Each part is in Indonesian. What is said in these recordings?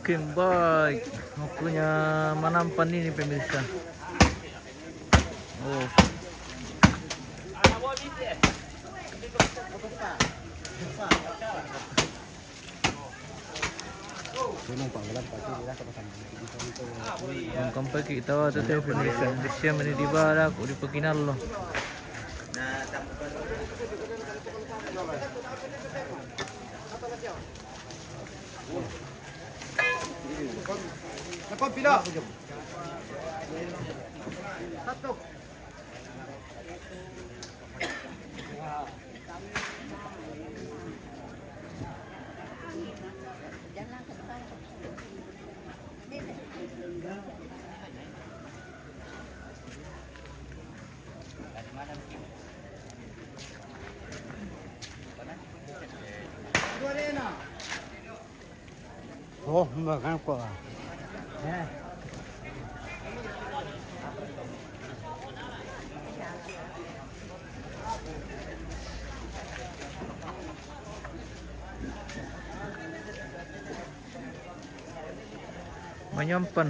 game baik. Waktunya menampan ini pemirsa. Oh. Ang pagi tawa to tayo pemirsa. Siya manidibala ko di paginalo. Nakon pila. Satu. Oh, makan kok. Ya. Menyampan.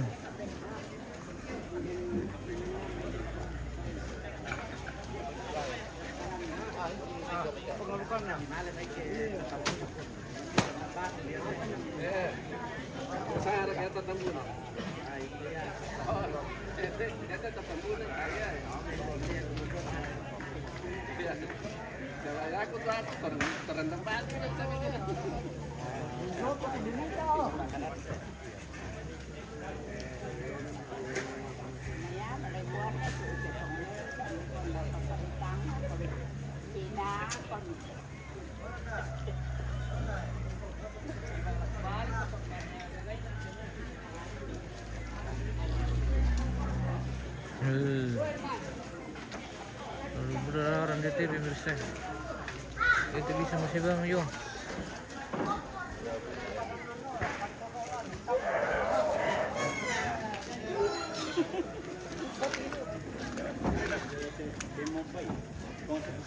Berdarah di TV pemirsa. Itu bisa masih bang yo.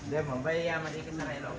Dia Mumbai yang mandi ke sana elok.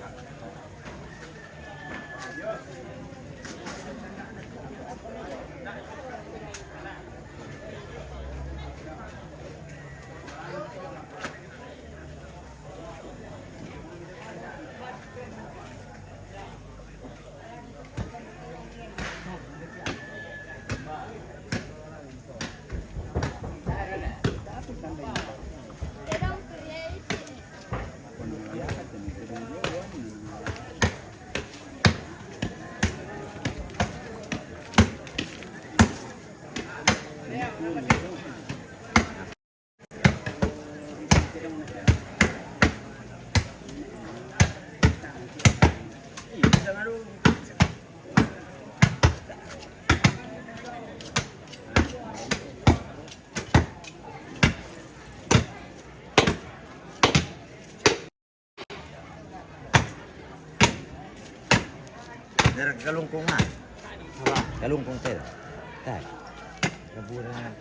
Dari galungkung ah. Apa? Galungkung tel. Tak. Keburan.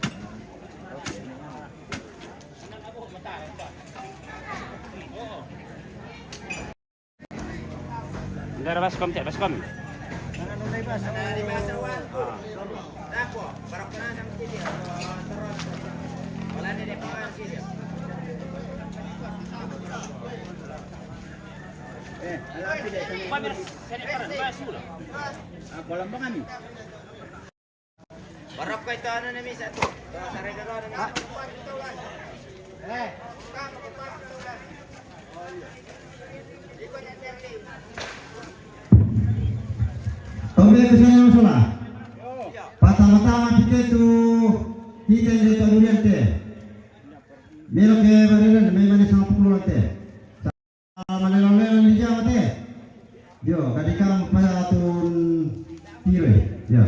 Dari baskom cek baskom. Jangan mulai bas. Di bahasa wal. Dah po. Barok na sa sini. Wala ni depan sini. Lagi deh. Pamir, saya karan basula. Kolam ba kami? Barok ko ito ano na mi sa to. Sa regalo na. Kembali ke sana masalah. Pertama-tama kita itu kita yang kita dulu nanti. Belok ke badan, memang sangat perlu nanti. Mana lalu dia nanti. Yo, ketika pasatun tiro, ya.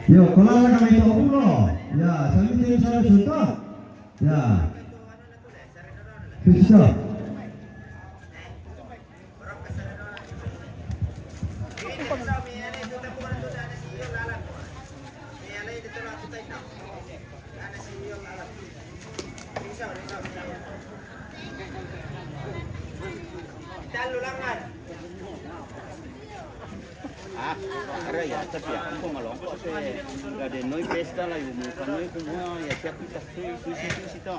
Yo, kalau kami itu ulo, ya, sambil jadi saya sudah, ya, bisa. Talo lang man. Ah, aray, ya, tapi aku malongkok sih. Gak ada noi pesta lah, yung muka noi kumua ya siap kita susi to.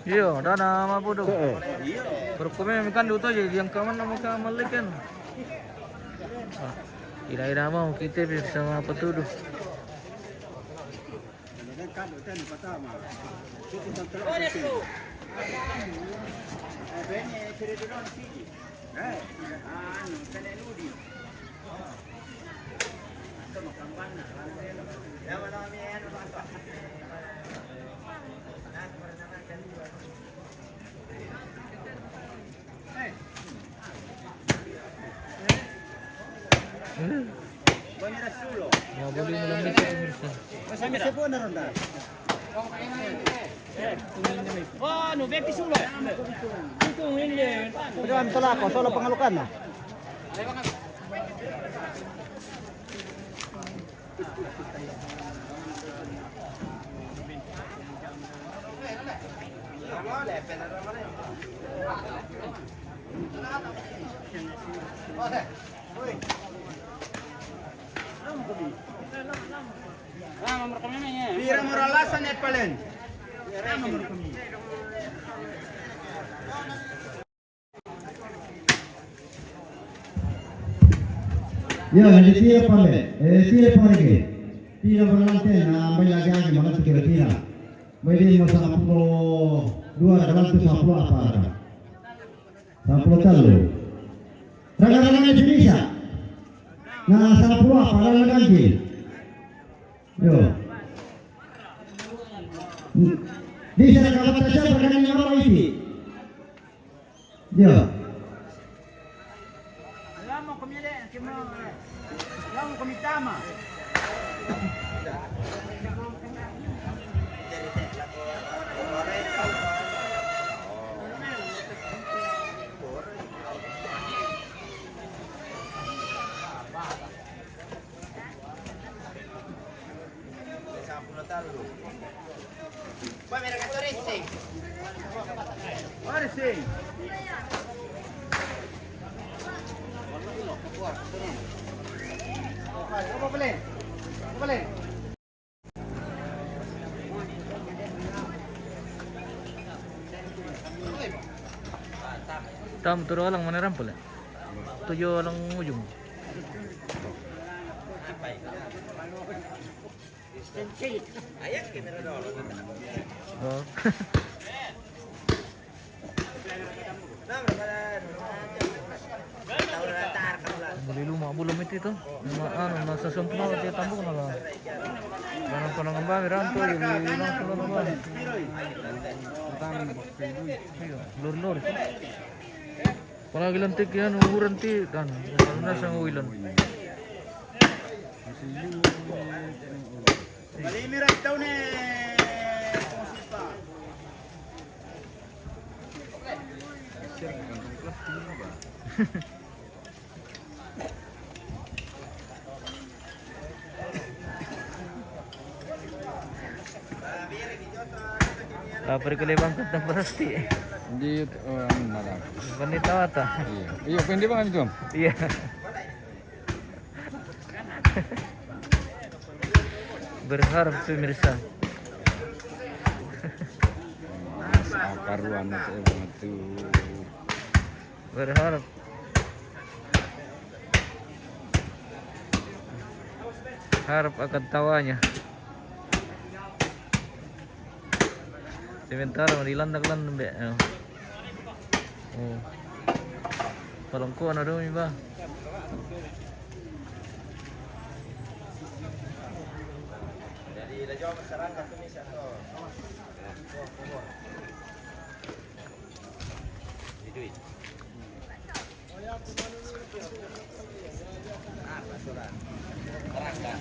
Iya, dah nama apa tu? Berkumnya ikan tu aja, yang kawan nama kawan kan. Kira-kira mau kita bersama apa tu? Mau beli malam itu pemirsa. Oh, no beki sulo. Itu ini. Pagkakan solo ako, solo pangalukan na. Ah, nomor komennya. Pira moralasan et palen. Ya, jadi tira pale. Tira pale. Tira berlantai na may lagi mga tira. May din mo sa 210 apa ada. 10 talo. Raga-raga Indonesia. Nah, 10 apa ada lagi? Yo. Di sana kalau saja berani orang ini. Yo. Alam mo kumitama. Pamera ka turisting. Turisting. Apa balik? Balik. Tam turu lang mana rampol. Tujuh lang ujung. Ayak kamera dulu. Oh. Beli rumah belum itu. Nasa sempurna dia tambung lah. Jangan pernah ngembang rampo ya beli langsung ngembang. Lur. Kalau gilantik yan umuran ti kan. Karena sang uilan. Malimirat daw ni Lapar ko lebang kanta pasti. Hindi, malam. Panita ata. Iya. Iyo, pwede ba kami doon? Iya. Berharap pemirsa. Karuan na sa mga to. Berharap. Harap akan tawanya. Sementara dilandak-landak be. Oh. Palangko ano daw ba? Jadi lajau masyarakat tu misal tu. Duit. Ah, pasuran. Terangkan.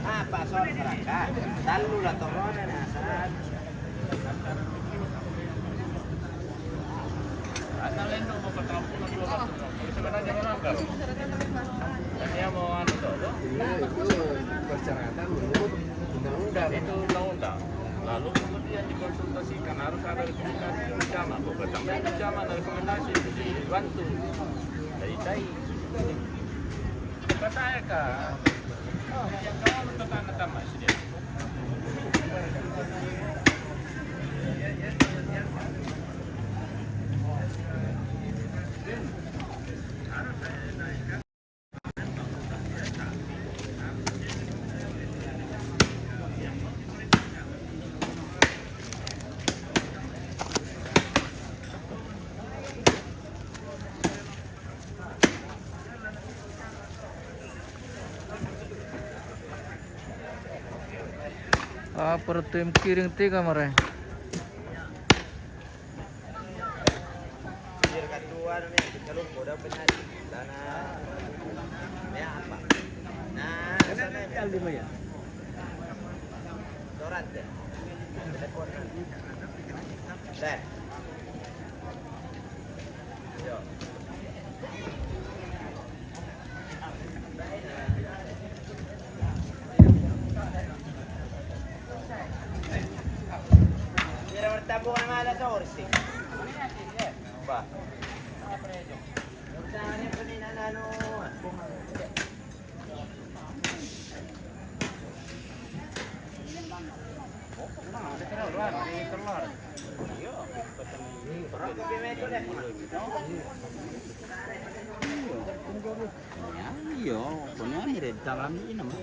Apa soal berangkat? Lalu lah toronan asal. Persyaratan menurut undang-undang itu undang-undang. Lalu kemudian dikonsultasikan harus ada rekomendasi bersama. Bersama bersama rekomendasi itu dibantu dari TAI. Kata saya kak, yang kamu tetangga tambah sih. Per tim kiring 3 mare. Biar katuan nih, kalau udah benar dana. Ya apa? Nah, sana yang di mana? Dorat deh. Telepon. Deh. Yo. Tabungan ng alas sa orsi. Ba? Saan yung paninanano? Iya, punya ini red dalam ini nama.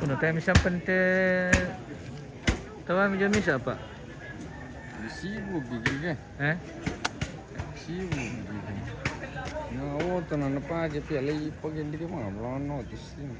Uno tayo misang pante. Tawa medyo misa apa? Sibuk bikin Eh? sibuk bikin. Nah, oh tenan apa aja pia lagi pagi di mana belum notice ini.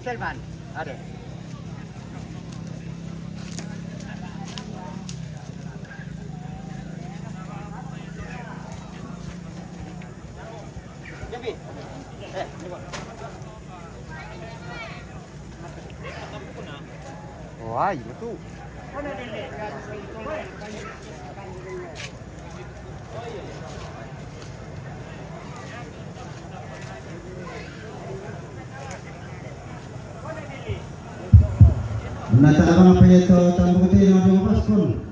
Selvan, ada. Jadi, Wah, itu. Nata apa ya to tambung te no do paskon.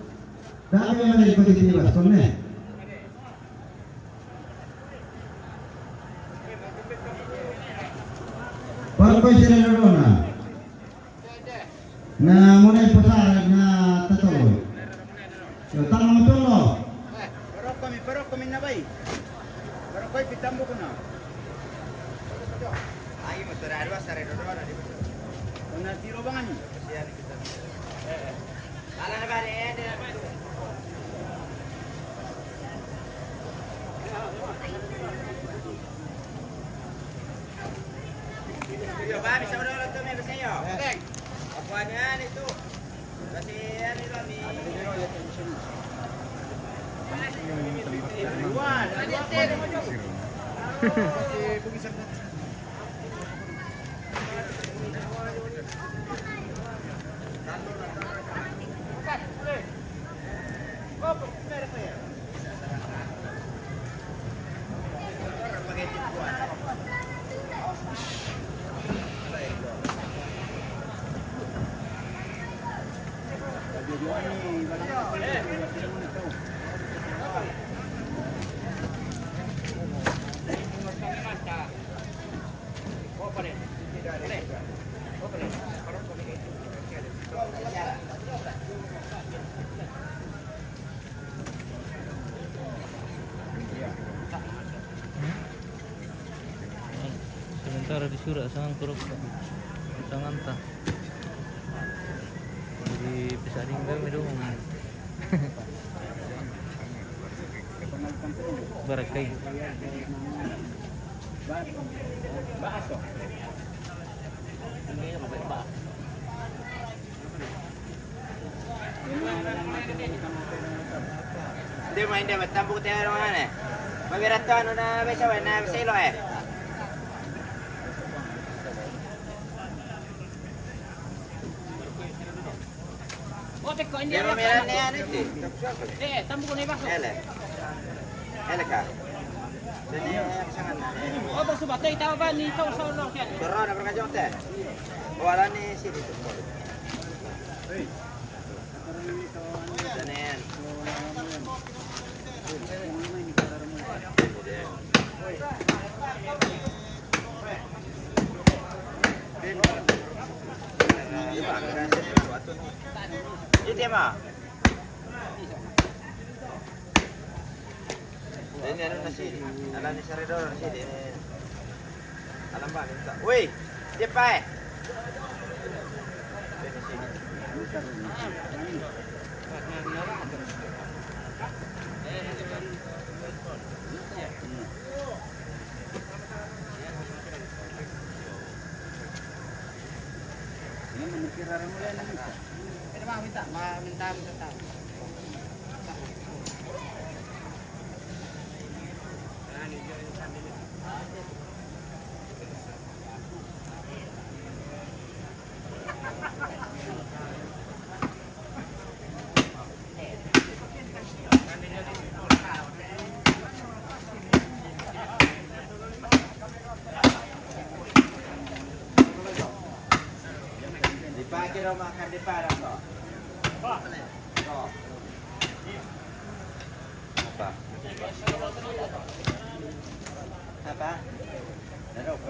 Dami mana ipati ti paskon ne. Yo, tangan betul loh. Barok kami na bay. Barok ko'y pitambo ko na. Ay, mo to daro sa redo na di. Kung natiro ba nga niyo? Ala na ba rin? Yo, ba, bisa mo na to, may bisa yo. Apa niyan ito? Kasi ano ito ni Iwan. Sementara disura sangan kurok sangan ta. Jadi bisa tinggal minum. Barakai. Baso. Hindi mo hindi matambok tayo naman eh. Magirat to ano na bisa na bisa ilo eh. Otek ko, hindi Pero ako meron na yan ito. tambo ko na iba. Ele. Ele ka. Jadi sangat na. O, bang subat, itaw ba ni ito sa ulo yan? Toro na berka jote. Wala ni sini tu. Danen. Ini mah. Ini ano na sini. Alam ni Saridor na sini. Alam ba minta. Uy, di pa eh. Minta tahu. Dipakai daw makan di para to. To. Apa? Apa? Daro ko.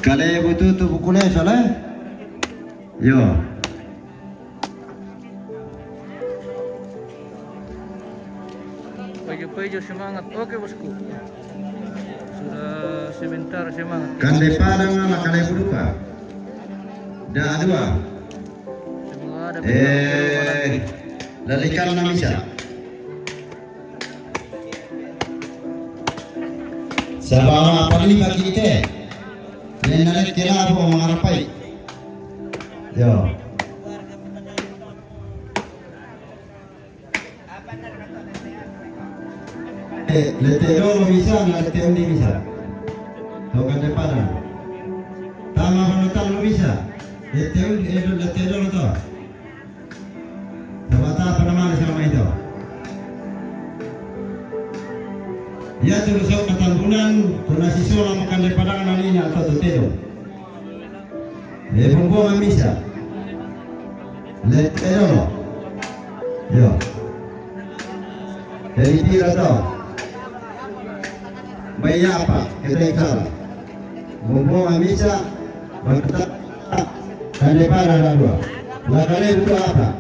Kalian butuh tu bukunya soalnya. Yo. Pejo semangat. Oke bosku. Sudah sebentar semangat. Kande padang sama kalian berupa. Dah dua. Semoga ada lalikan namisa. Sabah apa lima kita? Nenek kira apa mengarapai? Yo. letero bisa, letero ini bisa. Tahu kan depan? Tama honotan lo bisa. Letero lo tuh. Tabata apa nama sama itu? Ya terus ketambunan, konasi sola makan daripada anaknya atau letero. Pembuangan bisa. Letero lo. Yo. Dari tira tau. Bayar apa? Kita ikut. Membuang bisa. Berketak. Dan daripada ada dua. Lakarnya itu apa?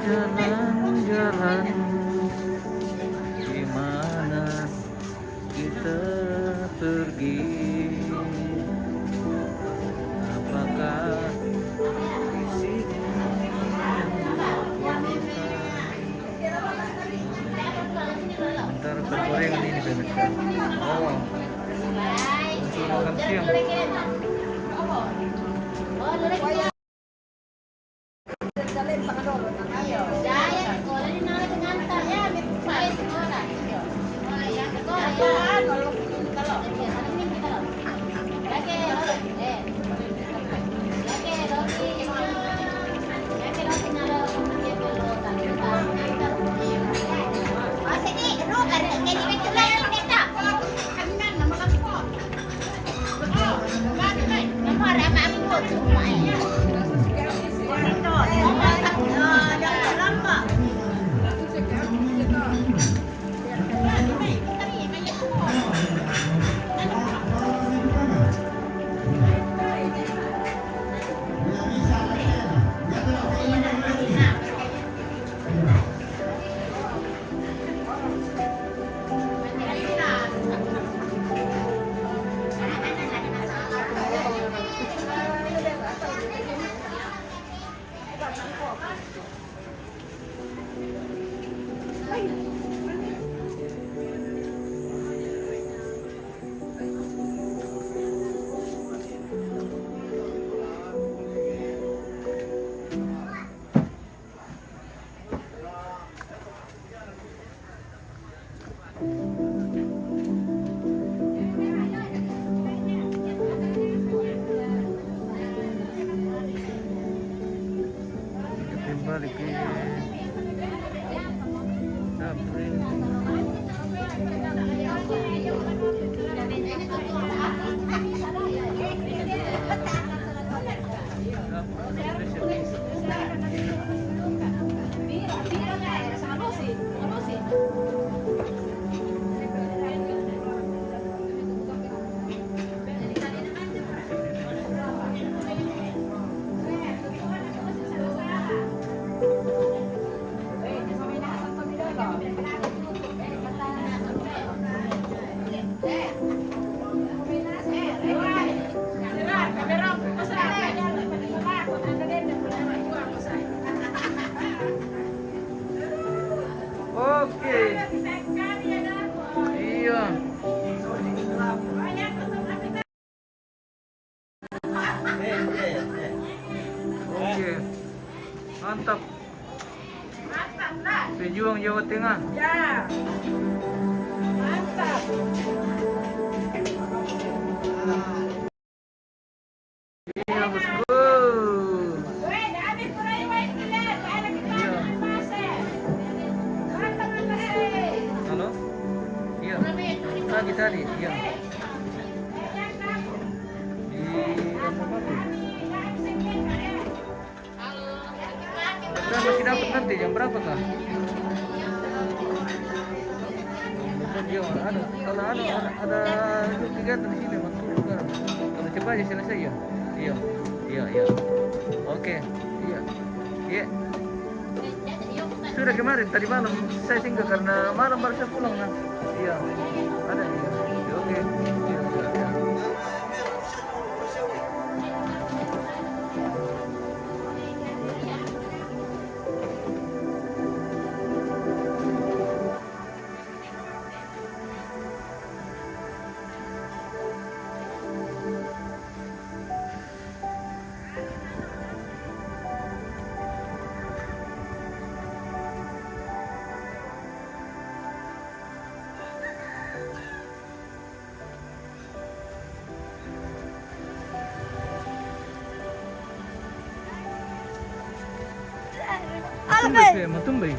Jalan-jalan di mana kita pergi? Apakah di sini bentar kegorengan ini pemirsa. Oh, untuk makan siang. Mantap. Pejuang Jawa Tengah. Ya. Mantap. Iya, bosku. Weh, dami purai weh kita. Ada kita pasir. Mantap pasir. Halo? Iya. Lagi tadi, iya. Di Udah masih dapat nanti jam berapa kah? Iya, ada. Kalau ada kegiatan di sini masuk sekarang. Kalau coba aja selesai ya. Iya. Iya. Oke. Iya. Iya. Sudah kemarin tadi malam saya singgah karena malam baru saya pulang nah. Iya. Ada iya. Oke. Iya. Tumbay kayak mau tumbay.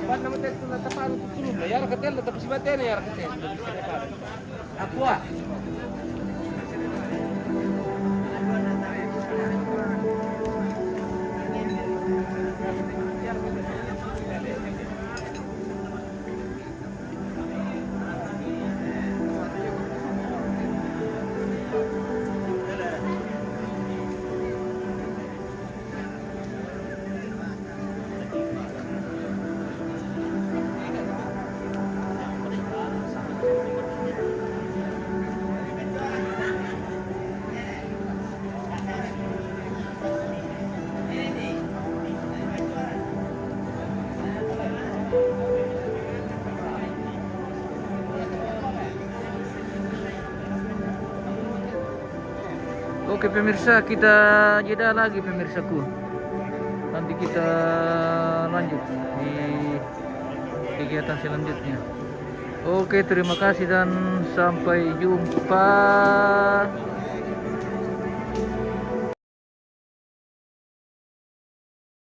Ba't naman tayo ito natapaan ito tulog na? Yara ka tayo, tapos si Bate na yara ka tayo. Ako ah. Oke pemirsa, kita jeda lagi pemirsaku. Nanti kita lanjut di kegiatan selanjutnya. Oke, terima kasih dan sampai jumpa.